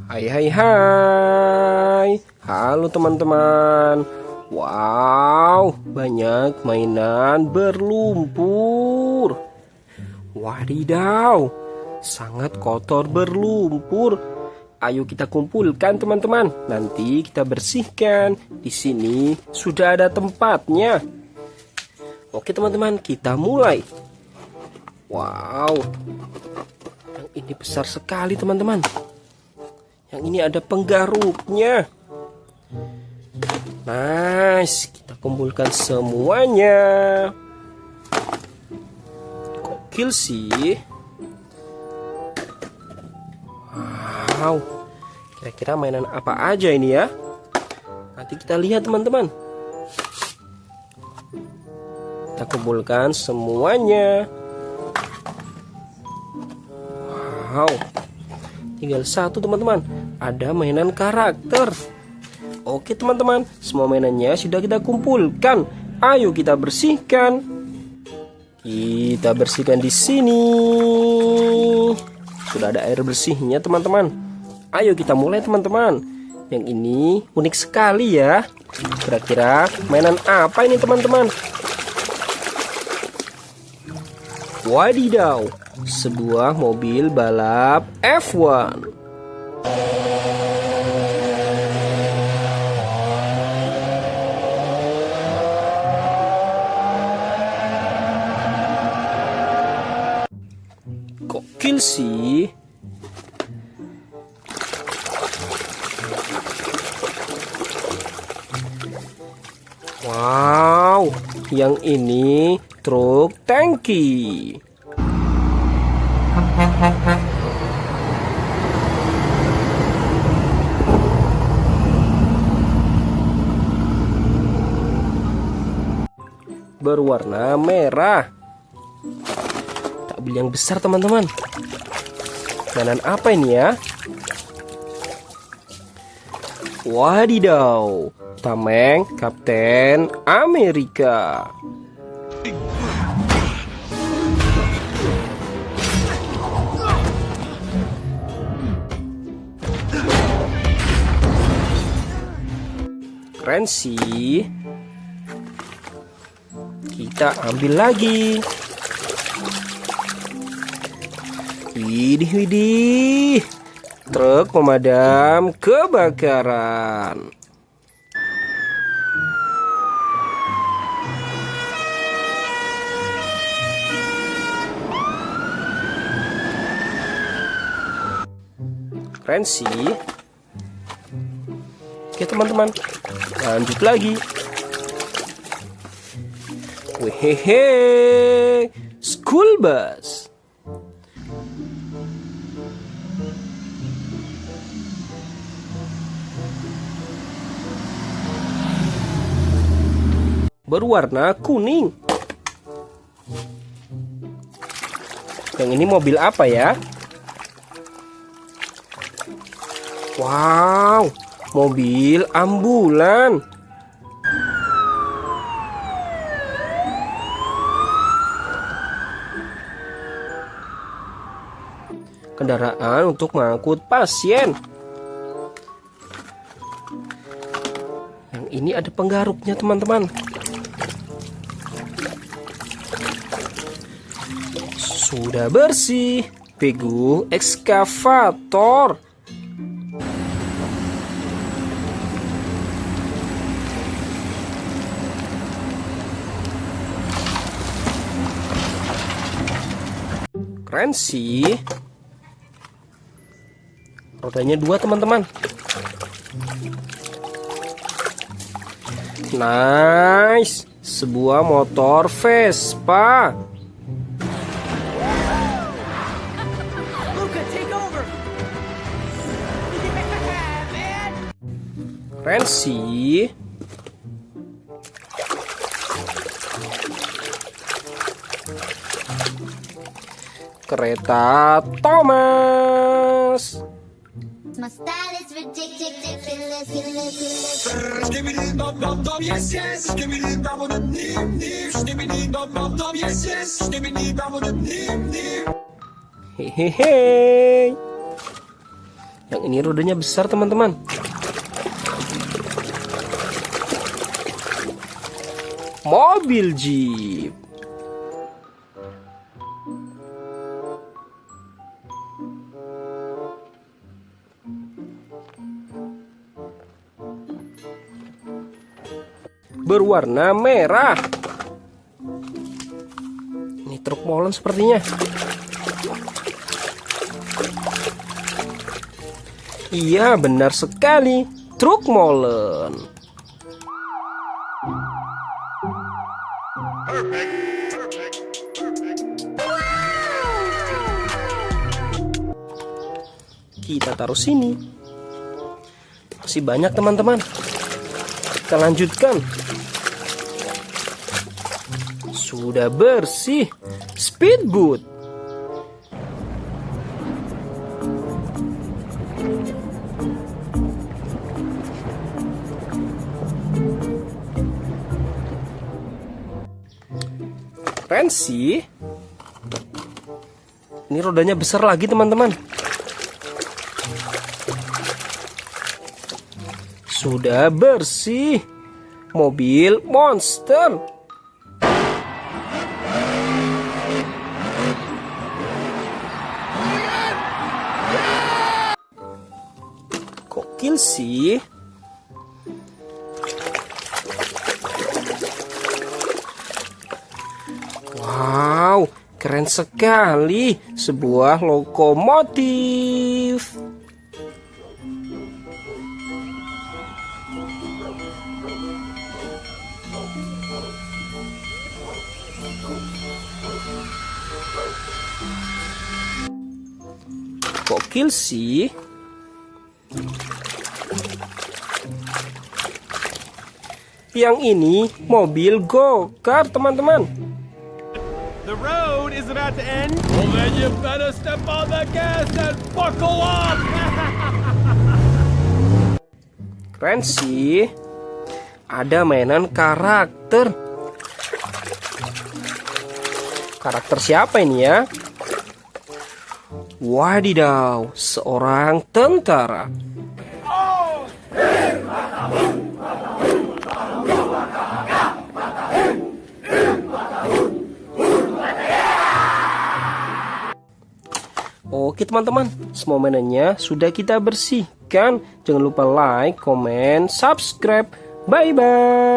Hai hai hai. Halo teman-teman. Wow, banyak mainan berlumpur. Wadidaw, sangat kotor berlumpur. Ayo kita kumpulkan teman-teman. Nanti kita bersihkan. Di sini sudah ada tempatnya. Oke teman-teman, kita mulai. Wow, yang ini besar sekali teman-teman. Yang ini ada penggaruknya. Nice, kita kumpulkan semuanya. Gokil sih. Wow, kira-kira mainan apa aja ini ya? Nanti kita lihat teman-teman. Kita kumpulkan semuanya. Wow, tinggal satu teman-teman. Ada mainan karakter. Oke teman-teman, semua mainannya sudah kita kumpulkan. Ayo kita bersihkan. Kita bersihkan di sini. Sudah ada air bersihnya teman-teman. Ayo kita mulai teman-teman. Yang ini unik sekali ya. Kira-kira mainan apa ini teman-teman? Wadidaw, sebuah mobil balap F1. Gokil sih. Wow, yang ini truk tangki. Berwarna merah. Tak beli yang besar teman-teman. Mainan apa ini ya? Wadidaw, tameng Kapten Amerika. Keren sih. Kita ambil lagi. Widih widih. Truk pemadam kebakaran. Keren sih. Oke teman-teman, lanjut lagi. Wehehe, school bus. Berwarna kuning. Yang ini mobil apa ya? Wow, mobil ambulan. Kendaraan untuk mengangkut pasien. Yang ini ada penggaruknya teman-teman. Sudah bersih. Pegu ekskavator. Keren sih. Rodanya 2 teman-teman. Nice. Sebuah motor Vespa. Keren sih. Kereta Thomas. Hehehe. Yang ini rodanya besar teman-teman. Mobil Jeep. Berwarna merah. Ini truk molen sepertinya. Iya, benar sekali, truk molen. Kita taruh sini. Masih banyak teman-teman. Kita lanjutkan. Sudah bersih. Speedboat. Keren sih. Ini rodanya besar lagi teman-teman. Sudah bersih. Mobil monster. Gokil sih. Wow, keren sekali. Sebuah lokomotif. Gokil sih. Yang ini mobil go-kart teman-teman. The road is about to end. Well, then you better step on the gas and buckle up. Keren sih. Ada mainan karakter. Karakter siapa ini ya? Wadidaw, seorang tentara. Oke teman-teman, semua mainannya sudah kita bersihkan. Jangan lupa like, comment, subscribe. Bye-bye.